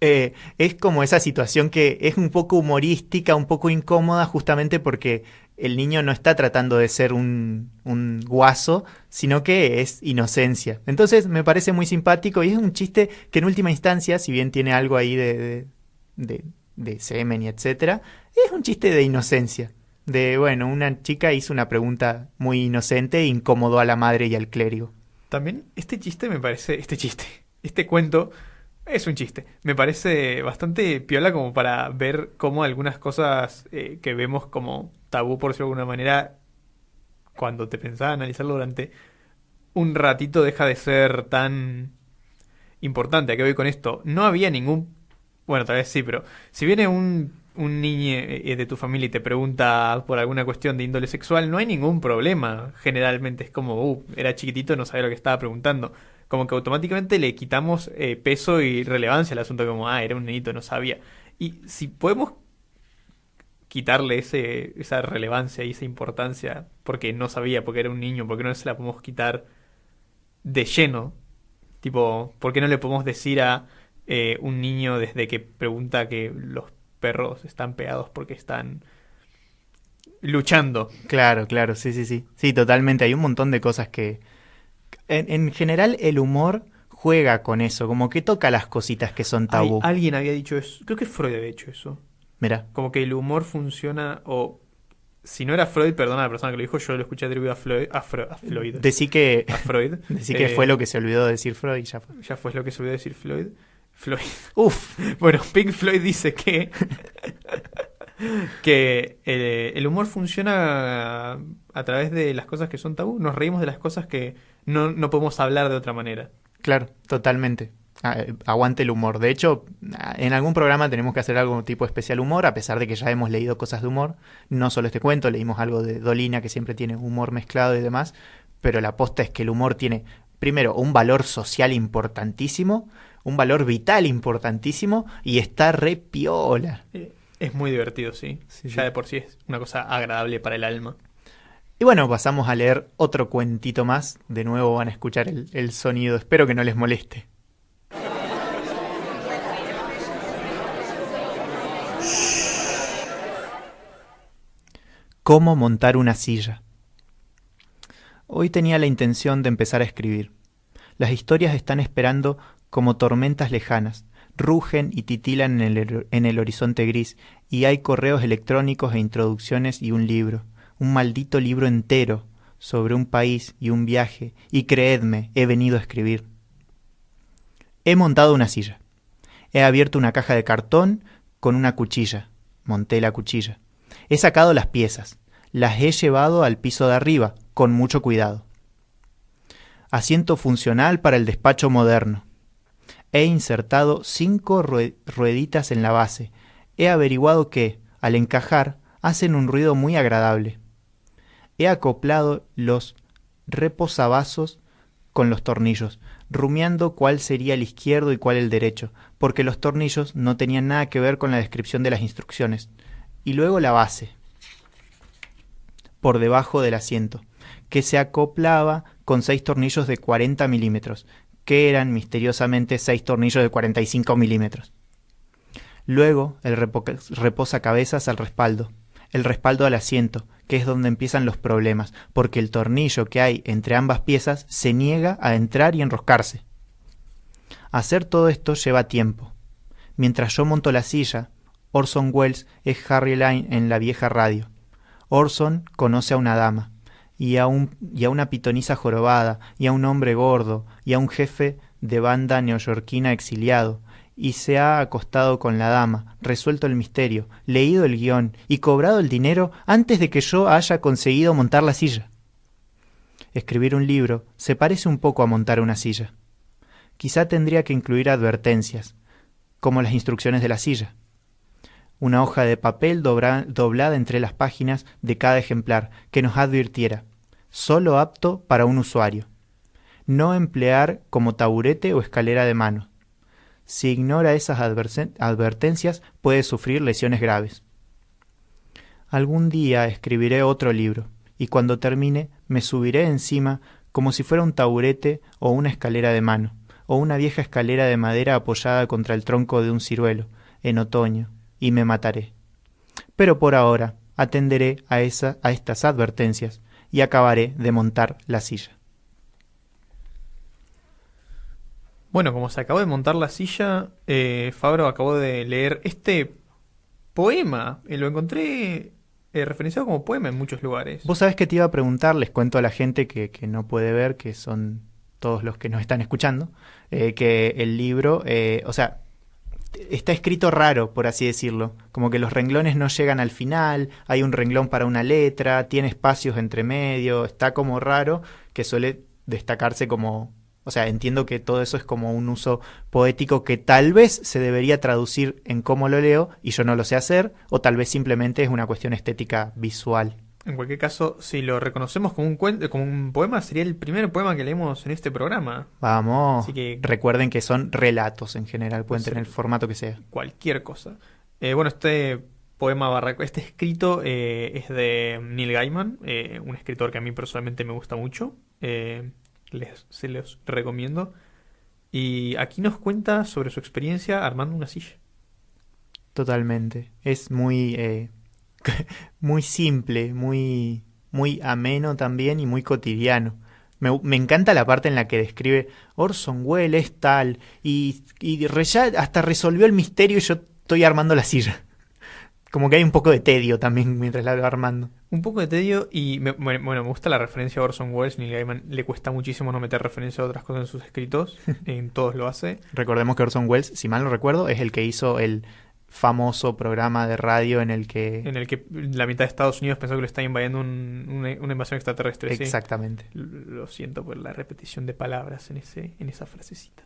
Es como esa situación que es un poco humorística, un poco incómoda, justamente porque el niño no está tratando de ser un guaso, sino que es inocencia. Entonces me parece muy simpático y es un chiste que en última instancia, si bien tiene algo ahí de semen y etcétera, es un chiste de inocencia. Bueno, una chica hizo una pregunta muy inocente e incomodó a la madre y al clérigo. También este cuento es un chiste. Me parece bastante piola como para ver cómo algunas cosas que vemos como tabú, por decirlo de alguna manera, cuando te pensás analizarlo durante un ratito deja de ser tan importante. ¿A qué voy con esto? No había ningún... Bueno, tal vez sí, pero si viene un niño de tu familia y te pregunta por alguna cuestión de índole sexual, no hay ningún problema. Generalmente es como, era chiquitito, no sabía lo que estaba preguntando. Como que automáticamente le quitamos peso y relevancia al asunto, como, era un nenito, no sabía. Y si podemos quitarle esa relevancia y esa importancia porque no sabía, porque era un niño, porque no se la podemos quitar de lleno. Tipo, ¿por qué no le podemos decir a un niño desde que pregunta que los perros están pegados porque están luchando? Claro, claro, sí, sí, sí. Sí, totalmente. Hay un montón de cosas que... En general el humor juega con eso, como que toca las cositas que son tabú. Alguien había dicho eso, creo que Freud había dicho eso. Mira, Como que el humor funciona, o si no era Freud, perdona a la persona que lo dijo, yo lo escuché atribuido a Floyd, a Floyd. decí que, A Freud. decí que fue lo que se olvidó de decir Freud y ya fue. Ya fue lo que se olvidó decir Floyd. Floyd. Uf, Bueno, Pink Floyd dice que el humor funciona a través de las cosas que son tabú. Nos reímos de las cosas que no podemos hablar de otra manera. claro, totalmente. Aguante el humor. De hecho, en algún programa tenemos que hacer algo tipo especial humor, a pesar de que ya hemos leído cosas de humor. No solo este cuento, leímos algo de Dolina, que siempre tiene humor mezclado y demás. Pero la posta es que el humor tiene, primero, un valor social importantísimo, un valor vital importantísimo, y está re piola. Es muy divertido, sí. Sí, Ya sí. de por sí es una cosa agradable para el alma. Y bueno, pasamos a leer otro cuentito más. De nuevo van a escuchar el sonido. Espero que no les moleste. ¿Cómo montar una silla? Hoy tenía la intención de empezar a escribir. Las historias están esperando como tormentas lejanas, rugen y titilan en el horizonte gris, y hay correos electrónicos e introducciones y un libro, un maldito libro entero, sobre un país y un viaje, y creedme, he venido a escribir. He montado una silla. He abierto una caja de cartón con una cuchilla. Monté la cuchilla. He sacado las piezas. Las he llevado al piso de arriba, con mucho cuidado. Asiento funcional para el despacho moderno. He insertado 5 rueditas en la base. He averiguado que, al encajar, hacen un ruido muy agradable. He acoplado los reposavasos con los tornillos, rumiando cuál sería el izquierdo y cuál el derecho, porque los tornillos no tenían nada que ver con la descripción de las instrucciones. Y luego la base, por debajo del asiento, que se acoplaba con 6 tornillos de 40 milímetros, que eran misteriosamente 6 tornillos de 45 milímetros. Luego el reposacabezas al respaldo, el respaldo al asiento, que es donde empiezan los problemas, porque el tornillo que hay entre ambas piezas se niega a entrar y enroscarse. Hacer todo esto lleva tiempo. Mientras yo monto la silla, Orson Welles es Harry Lime en la vieja radio. Orson conoce a una dama, y a una pitonisa jorobada, y a un hombre gordo, y a un jefe de banda neoyorquina exiliado, y se ha acostado con la dama, resuelto el misterio, leído el guión y cobrado el dinero antes de que yo haya conseguido montar la silla. Escribir un libro se parece un poco a montar una silla. Quizá tendría que incluir advertencias, como las instrucciones de la silla. Una hoja de papel doblada entre las páginas de cada ejemplar que nos advirtiera: solo apto para un usuario. No emplear como taburete o escalera de mano. Si ignora esas advertencias, puede sufrir lesiones graves. Algún día escribiré otro libro, y cuando termine me subiré encima como si fuera un taburete o una escalera de mano, o una vieja escalera de madera apoyada contra el tronco de un ciruelo, en otoño, y me mataré. Pero por ahora atenderé a estas advertencias y acabaré de montar la silla. Bueno, como se acabó de montar la silla, Fabro acabó de leer este poema. Lo encontré referenciado como poema en muchos lugares. Vos sabés que te iba a preguntar, les cuento a la gente que no puede ver, que son todos los que nos están escuchando, que el libro, está escrito raro, por así decirlo. Como que los renglones no llegan al final, hay un renglón para una letra, tiene espacios entre medio, está como raro, que suele destacarse como... O sea, entiendo que todo eso es como un uso poético que tal vez se debería traducir en cómo lo leo y yo no lo sé hacer, o tal vez simplemente es una cuestión estética visual. En cualquier caso, si lo reconocemos como un cuento, como un poema, sería el primer poema que leemos en este programa. Vamos, Así que recuerden que son relatos en general, pueden puede tener el ser formato que sea. cualquier cosa. Bueno, este poema este escrito es de Neil Gaiman, un escritor que a mí personalmente me gusta mucho. Se los recomiendo. Y aquí nos cuenta sobre su experiencia armando una silla. Totalmente. Es muy, muy simple, muy ameno también y muy cotidiano. Me encanta la parte en la que describe Orson Welles es tal y ya hasta resolvió el misterio y yo estoy armando la silla. Como que hay un poco de tedio también mientras la va armando. Un poco de tedio y me gusta la referencia a Orson Welles. Neil Gaiman le cuesta muchísimo no meter referencia a otras cosas en sus escritos. En todos lo hace. Recordemos que Orson Welles, si mal no recuerdo, es el que hizo el famoso programa de radio en el que... En el que la mitad de Estados Unidos pensó que lo está invadiendo una invasión extraterrestre. Exactamente. Sí. Lo siento por la repetición de palabras en esa frasecita.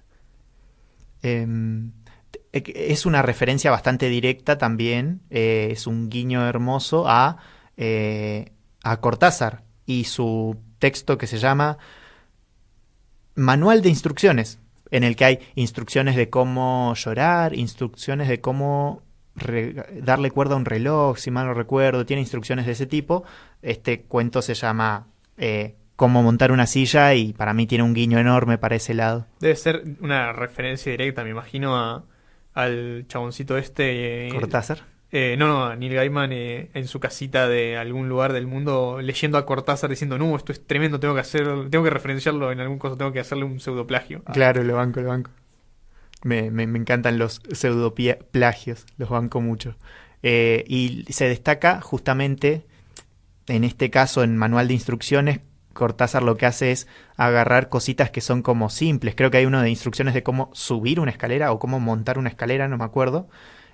Es una referencia bastante directa también, es un guiño hermoso a Cortázar y su texto que se llama Manual de Instrucciones, en el que hay instrucciones de cómo llorar, instrucciones de cómo darle cuerda a un reloj, si mal no recuerdo, tiene instrucciones de ese tipo. Este cuento se llama Cómo montar una silla y para mí tiene un guiño enorme para ese lado. Debe ser una referencia directa, me imagino, al chaboncito Cortázar. No, a Neil Gaiman en su casita de algún lugar del mundo leyendo a Cortázar diciendo, no, esto es tremendo, tengo que referenciarlo en algún cosa, tengo que hacerle un pseudoplagio. Claro, lo banco. Me encantan los pseudoplagios, los banco mucho. Y se destaca justamente, en este caso, en Manual de Instrucciones, Cortázar lo que hace es agarrar cositas que son como simples. Creo que hay uno de instrucciones de cómo subir una escalera o cómo montar una escalera, no me acuerdo.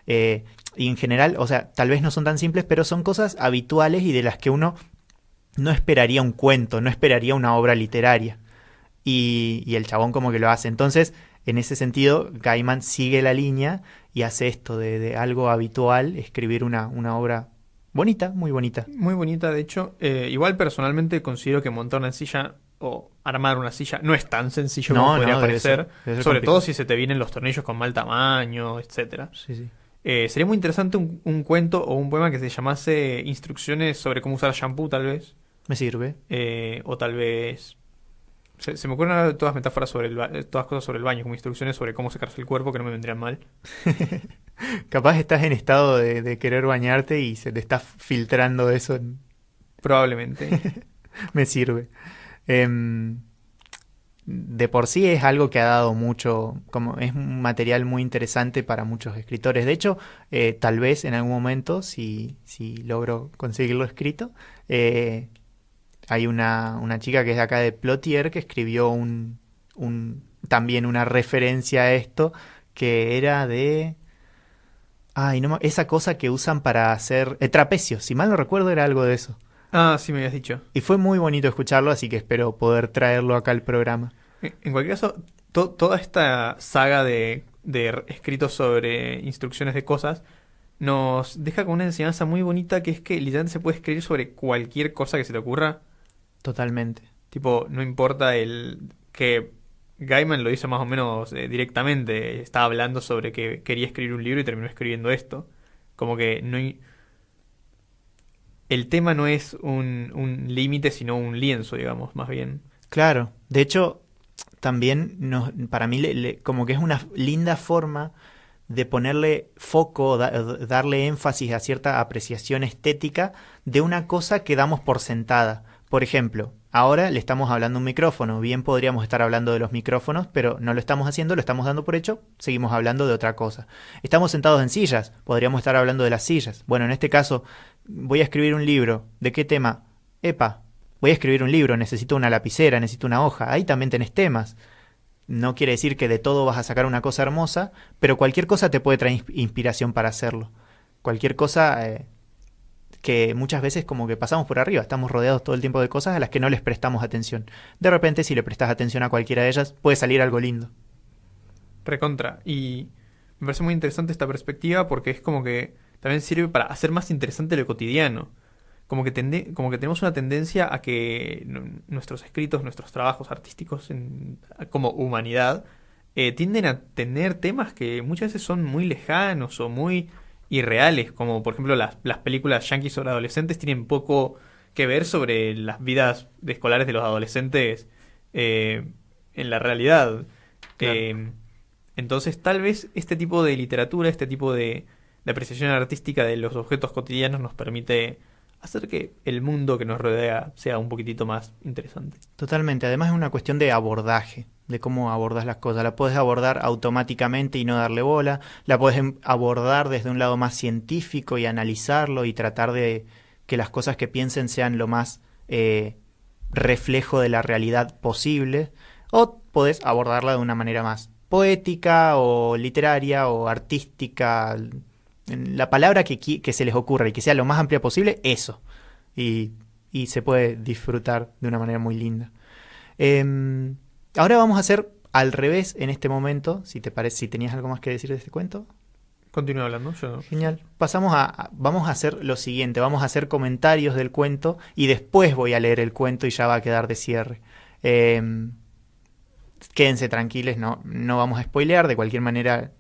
Y en general, o sea, tal vez no son tan simples, pero son cosas habituales y de las que uno no esperaría un cuento, no esperaría una obra literaria. Y el chabón como que lo hace. Entonces, en ese sentido, Gaiman sigue la línea y hace esto de algo habitual, escribir una obra bonita, muy bonita. Muy bonita, de hecho. Igual personalmente considero que montar una silla o armar una silla no es tan sencillo como podría parecer. Debe ser sobre todo si se te vienen los tornillos con mal tamaño, etcétera. Sí. Sería muy interesante un cuento o un poema que se llamase Instrucciones sobre cómo usar shampoo, tal vez. Me sirve. O tal vez... Se me ocurren todas metáforas todas cosas sobre el baño, como instrucciones sobre cómo secarse el cuerpo, que no me vendrían mal. Capaz estás en estado de querer bañarte y se te está filtrando eso. Probablemente. Me sirve. De por sí es algo que ha dado mucho, como es un material muy interesante para muchos escritores. De hecho, tal vez en algún momento, si logro conseguirlo escrito, hay una chica que es de acá de Plotier que escribió también una referencia a esto, que era de... esa cosa que usan para hacer trapecios, si mal no recuerdo era algo de eso. Ah, sí me habías dicho. Y fue muy bonito escucharlo, así que espero poder traerlo acá al programa. En cualquier caso, toda esta saga de escritos sobre instrucciones de cosas nos deja con una enseñanza muy bonita, que es que literalmente se puede escribir sobre cualquier cosa que se te ocurra. Totalmente. Tipo, no importa que Gaiman lo hizo más o menos directamente. Estaba hablando sobre que quería escribir un libro y terminó escribiendo esto. Como que no hay... El tema no es un límite, sino un lienzo, digamos, más bien. Claro. De hecho, también para mí como que es una linda forma de ponerle foco, darle énfasis a cierta apreciación estética de una cosa que damos por sentada. Por ejemplo, ahora le estamos hablando a un micrófono. Bien podríamos estar hablando de los micrófonos, pero no lo estamos haciendo, lo estamos dando por hecho, seguimos hablando de otra cosa. Estamos sentados en sillas, podríamos estar hablando de las sillas. Bueno, en este caso, voy a escribir un libro. ¿De qué tema? Voy a escribir un libro, necesito una lapicera, necesito una hoja. Ahí también tenés temas. No quiere decir que de todo vas a sacar una cosa hermosa, pero cualquier cosa te puede traer inspiración para hacerlo. Cualquier cosa que muchas veces como que pasamos por arriba, estamos rodeados todo el tiempo de cosas a las que no les prestamos atención. De repente, si le prestas atención a cualquiera de ellas, puede salir algo lindo. Recontra. Y me parece muy interesante esta perspectiva porque es como que también sirve para hacer más interesante lo cotidiano. Como que tenemos una tendencia a que nuestros escritos, nuestros trabajos artísticos como humanidad, tienden a tener temas que muchas veces son muy lejanos o muy irreales, como por ejemplo las películas yankees sobre adolescentes tienen poco que ver sobre las vidas escolares de los adolescentes en la realidad. Claro. Entonces tal vez este tipo de literatura, este tipo de apreciación artística de los objetos cotidianos nos permite hacer que el mundo que nos rodea sea un poquitito más interesante. Totalmente. Además es una cuestión de abordaje, de cómo abordas las cosas. La puedes abordar automáticamente y no darle bola. La puedes abordar desde un lado más científico y analizarlo y tratar de que las cosas que piensen sean lo más reflejo de la realidad posible. O podés abordarla de una manera más poética o literaria o artística. La palabra que se les ocurra y que sea lo más amplia posible, eso. Y se puede disfrutar de una manera muy linda. Ahora vamos a hacer al revés en este momento. Si te parece, si tenías algo más que decir de este cuento. Continúa hablando. Genial. Vamos a hacer lo siguiente. Vamos a hacer comentarios del cuento y después voy a leer el cuento y ya va a quedar de cierre. Quédense tranquilos, no vamos a spoilear. De cualquier manera,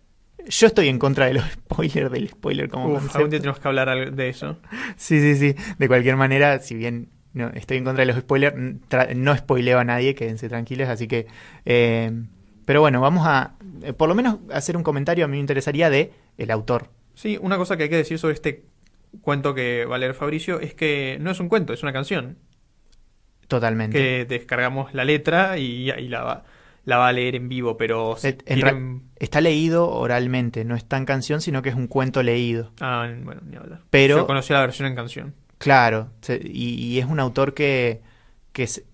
yo estoy en contra de los spoilers, del spoiler como concepto. Algún día tenemos que hablar de eso. Sí. De cualquier manera, si bien no, estoy en contra de los spoilers, no spoileo a nadie, quédense tranquilos. Así que, pero bueno, vamos a, por lo menos, hacer un comentario. A mí me interesaría de el autor. Sí, una cosa que hay que decir sobre este cuento que va a leer Fabricio es que no es un cuento, es una canción. Totalmente. Que descargamos la letra y la va a leer en vivo, pero está leído oralmente, no está en canción, sino que es un cuento leído. Bueno, ni hablar. Pero, yo conocí la versión en canción. Claro, y es un autor que es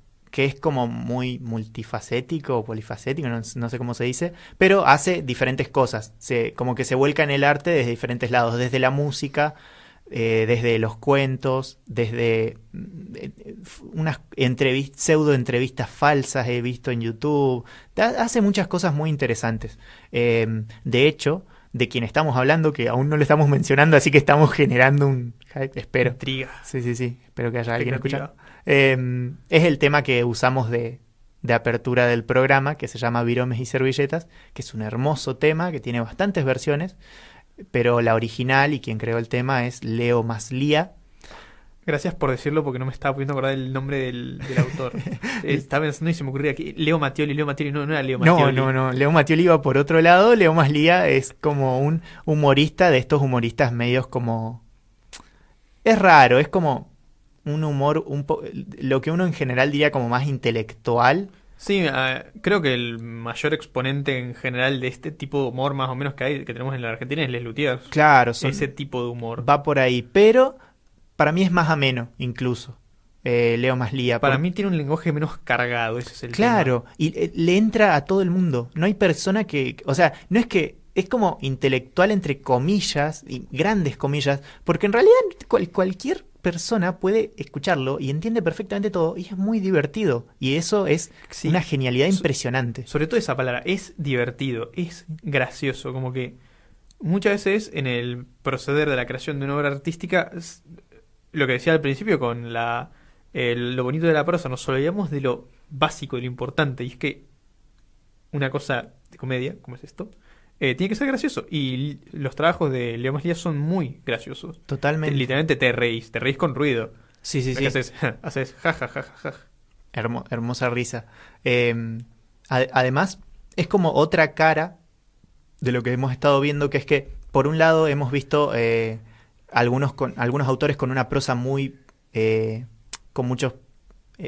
como muy multifacético o polifacético, no sé cómo se dice, pero hace diferentes cosas, como que se vuelca en el arte desde diferentes lados, desde la música, desde los cuentos, desde unas pseudo entrevistas falsas he visto en YouTube. Hace muchas cosas muy interesantes. De hecho, de quien estamos hablando, que aún no lo estamos mencionando, así que estamos generando un hype, espero. Intriga. Sí, espero que haya alguien escuchando. Es el tema que usamos de apertura del programa, que se llama Viromes y Servilletas, que es un hermoso tema que tiene bastantes versiones, pero la original y quien creó el tema es Leo Maslía. Gracias por decirlo porque no me estaba pudiendo acordar el nombre del autor. Estaba pensando y se me ocurría que Leo Mattioli, no era Leo Mattioli. No, Leo Mattioli iba por otro lado. Leo Maslía es como un humorista de estos humoristas medios como... Es raro, es como un humor, lo que uno en general diría como más intelectual. Sí, creo que el mayor exponente en general de este tipo de humor más o menos que tenemos en la Argentina es Les Luthiers. Claro, ese tipo de humor. Va por ahí, pero para mí es más ameno incluso. Leo Maslía. Para mí tiene un lenguaje menos cargado, ese es el Claro, tema. Y le entra a todo el mundo. No hay persona que... O sea, no es que... Es como intelectual entre comillas, y grandes comillas, porque en realidad cualquier persona puede escucharlo y entiende perfectamente todo y es muy divertido. Y eso es una genialidad impresionante. Sobre todo esa palabra, es divertido, es gracioso, como que muchas veces en el proceder de la creación de una obra artística, lo que decía al principio con lo bonito de la prosa, nos olvidamos de lo básico, de lo importante, y es que una cosa de comedia, como es esto, tiene que ser gracioso. Y los trabajos de Leo Maslía son muy graciosos. Totalmente. Literalmente te reís con ruido. Sí. Haces ja, ja, ja, ja, ja. Hermosa risa. Además, es como otra cara de lo que hemos estado viendo, que es que, por un lado, hemos visto algunos autores con una prosa muy... con muchos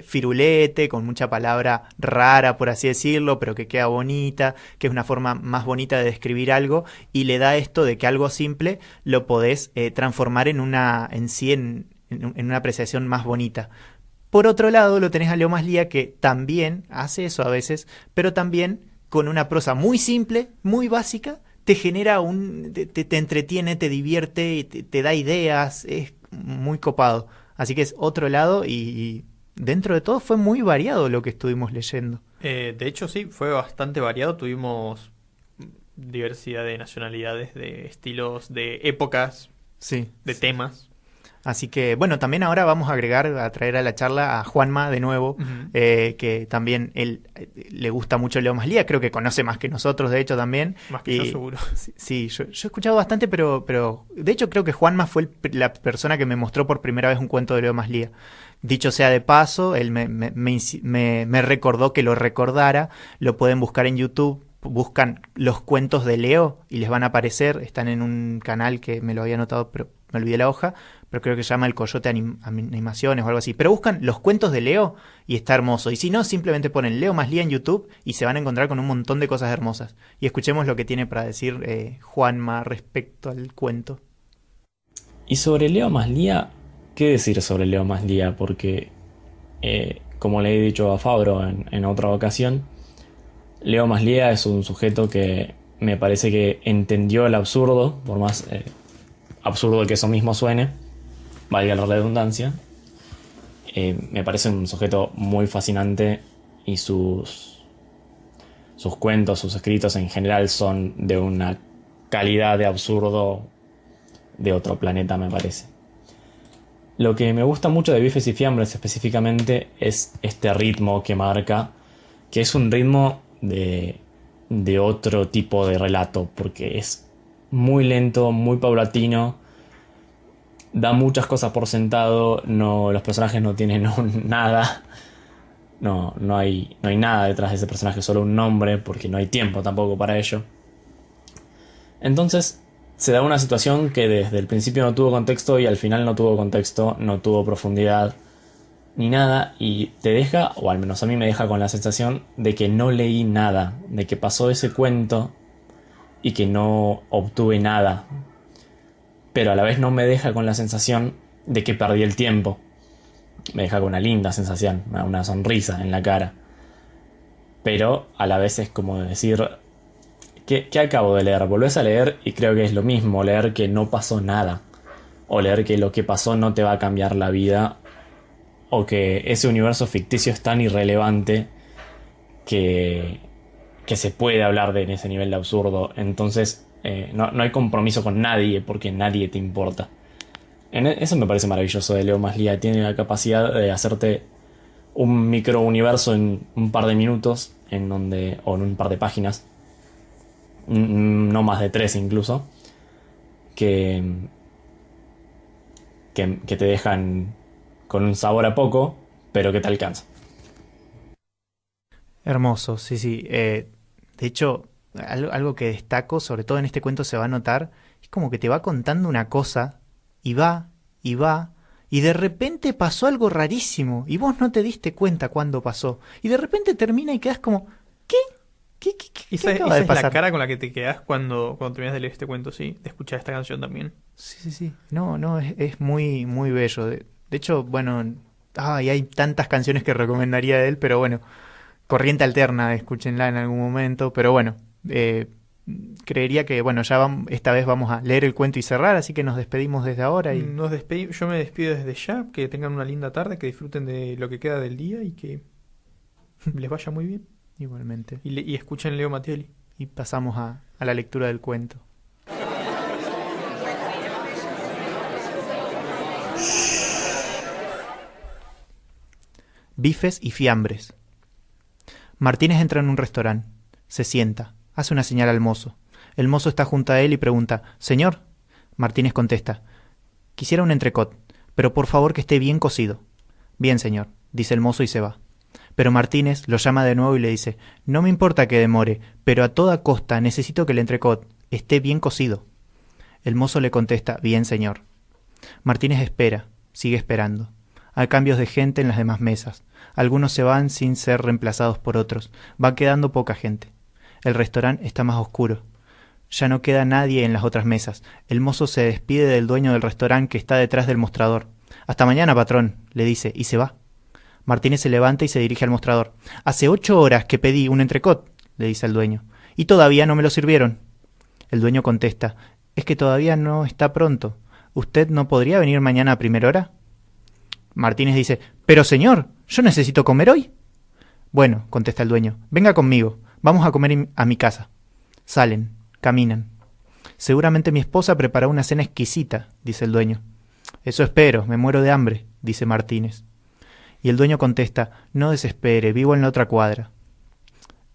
firulete, con mucha palabra rara, por así decirlo, pero que queda bonita, que es una forma más bonita de describir algo, y le da esto de que algo simple lo podés transformar en una apreciación más bonita. Por otro lado, lo tenés a Leo Maslía, que también hace eso a veces, pero también con una prosa muy simple, muy básica, te genera te entretiene, te divierte, te da ideas, es muy copado. Así que es otro lado y dentro de todo fue muy variado lo que estuvimos leyendo. De hecho, sí, fue bastante variado. Tuvimos diversidad de nacionalidades, de estilos, de épocas, Sí. de temas. Así que, bueno, también ahora vamos a traer a la charla a Juanma de nuevo, Ujú. que también él le gusta mucho Leo Maslía, creo que conoce más que nosotros, de hecho, también. Más que yo, seguro. Sí, yo he escuchado bastante, pero de hecho creo que Juanma fue la persona que me mostró por primera vez un cuento de Leo Maslía. Dicho sea de paso, él me recordó que lo recordara, lo pueden buscar en YouTube. Buscan los cuentos de Leo y les van a aparecer. Están en un canal que me lo había anotado, pero me olvidé la hoja. Pero creo que se llama El Coyote Animaciones o algo así. Pero buscan los cuentos de Leo y está hermoso. Y si no, simplemente ponen Leo Maslía en YouTube y se van a encontrar con un montón de cosas hermosas. Y escuchemos lo que tiene para decir Juanma respecto al cuento. Y sobre Leo Maslía, ¿qué decir sobre Leo Maslía? Porque, como le he dicho a Fabro en otra ocasión, Leo Maslía es un sujeto que me parece que entendió el absurdo, por más absurdo que eso mismo suene, valga la redundancia. Me parece un sujeto muy fascinante y sus cuentos, sus escritos en general son de una calidad de absurdo de otro planeta, me parece. Lo que me gusta mucho de Bifes y Fiambres específicamente es este ritmo que marca, que es un ritmo de otro tipo de relato, porque es muy lento, muy paulatino, da muchas cosas por sentado, los personajes no tienen nada, no hay nada detrás de ese personaje, solo un nombre, porque no hay tiempo tampoco para ello. Entonces se da una situación que desde el principio no tuvo contexto y al final no tuvo contexto, no tuvo profundidad ni nada, y te deja, o al menos a mí me deja con la sensación de que no leí nada, de que pasó ese cuento y que no obtuve nada, pero a la vez no me deja con la sensación de que perdí el tiempo. Me deja con una linda sensación, una sonrisa en la cara, pero a la vez es como decir, ¿qué acabo de leer? Volvés a leer y creo que es lo mismo, leer que no pasó nada, o leer que lo que pasó no te va a cambiar la vida, o que ese universo ficticio es tan irrelevante que se puede hablar en ese nivel de absurdo. Entonces no hay compromiso con nadie porque nadie te importa. Eso me parece maravilloso de Leo Maslía. Tiene la capacidad de hacerte un microuniverso en un par de minutos, o en un par de páginas, no más de 3 incluso, que te dejan con un sabor a poco, pero que te alcanza. Hermoso, sí, sí. De hecho, algo que destaco, sobre todo en este cuento se va a notar, es como que te va contando una cosa y va, y de repente pasó algo rarísimo y vos no te diste cuenta cuándo pasó. Y de repente termina y quedas como, ¿qué? ¿Qué acaba de Esa es pasar? la cara con la que te quedas cuando terminas de leer este cuento, sí, de escuchar esta canción también. Sí. No, es muy, muy bello. De hecho, bueno, y hay tantas canciones que recomendaría de él, pero bueno, Corriente Alterna, escúchenla en algún momento, pero bueno, creería que, bueno, esta vez vamos a leer el cuento y cerrar, así que nos despedimos desde ahora y Yo me despido desde ya, que tengan una linda tarde, que disfruten de lo que queda del día y que les vaya muy bien. igualmente. Y escuchen Leo Mattioli. Y pasamos a la lectura del cuento. Bifes y fiambres. Martínez entra en un restaurante. Se sienta. Hace una señal al mozo. El mozo está junto a él y pregunta: «¿Señor?». Martínez contesta: «Quisiera un entrecot, pero por favor que esté bien cocido». «Bien, señor», dice el mozo y se va. Pero Martínez lo llama de nuevo y le dice: «No me importa que demore, pero a toda costa necesito que el entrecot esté bien cocido». El mozo le contesta: «Bien, señor». Martínez espera, sigue esperando. Hay cambios de gente en las demás mesas. Algunos se van sin ser reemplazados por otros. Va quedando poca gente. El restaurante está más oscuro. Ya no queda nadie en las otras mesas. El mozo se despide del dueño del restaurante que está detrás del mostrador. «Hasta mañana, patrón», le dice, y se va. Martínez se levanta y se dirige al mostrador. «Hace 8 horas que pedí un entrecot», le dice al dueño. Y todavía no me lo sirvieron. El dueño contesta, es que todavía no está pronto. ¿Usted no podría venir mañana a primera hora? Martínez dice, pero señor, yo necesito comer hoy. Bueno, contesta el dueño, venga conmigo, vamos a comer a mi casa. Salen, caminan. Seguramente mi esposa preparó una cena exquisita, dice el dueño. Eso espero, me muero de hambre, dice Martínez. Y el dueño contesta, no desespere, vivo en la otra cuadra.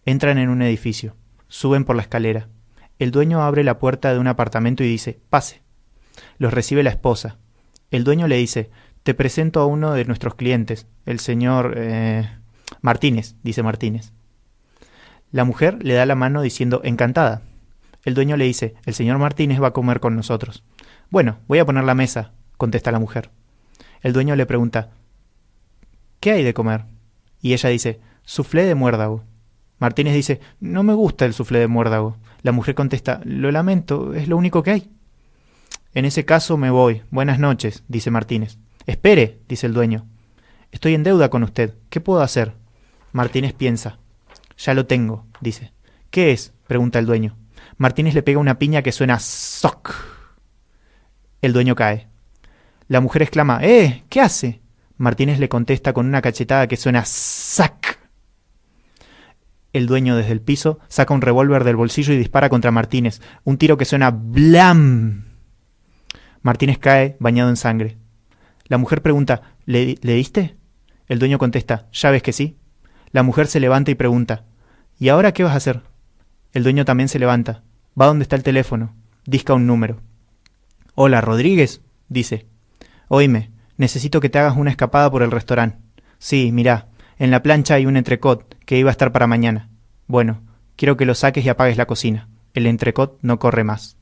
Entran en un edificio, suben por la escalera. El dueño abre la puerta de un apartamento y dice, pase. Los recibe la esposa. El dueño le dice, te presento a uno de nuestros clientes, el señor Martínez, dice Martínez. La mujer le da la mano diciendo, encantada. El dueño le dice, el señor Martínez va a comer con nosotros. Bueno, voy a poner la mesa, contesta la mujer. El dueño le pregunta, ¿qué hay de comer? Y ella dice, soufflé de muérdago. Martínez dice, no me gusta el soufflé de muérdago. La mujer contesta, lo lamento, es lo único que hay. En ese caso me voy. Buenas noches, dice Martínez. Espere, dice el dueño. Estoy en deuda con usted. ¿Qué puedo hacer? Martínez piensa. Ya lo tengo, dice. ¿Qué es? Pregunta el dueño. Martínez le pega una piña que suena ¡soc! El dueño cae. La mujer exclama, ¿qué hace? Martínez le contesta con una cachetada que suena ¡sac! El dueño desde el piso saca un revólver del bolsillo y dispara contra Martínez. Un tiro que suena ¡blam! Martínez cae bañado en sangre. La mujer pregunta, ¿le diste? El dueño contesta, ya ves que sí. La mujer se levanta y pregunta, ¿y ahora qué vas a hacer? El dueño también se levanta. Va donde está el teléfono. Disca un número. Hola, Rodríguez, dice. Oíme, necesito que te hagas una escapada por el restaurante. Sí, mirá, en la plancha hay un entrecot que iba a estar para mañana. Bueno, quiero que lo saques y apagues la cocina. El entrecot no corre más.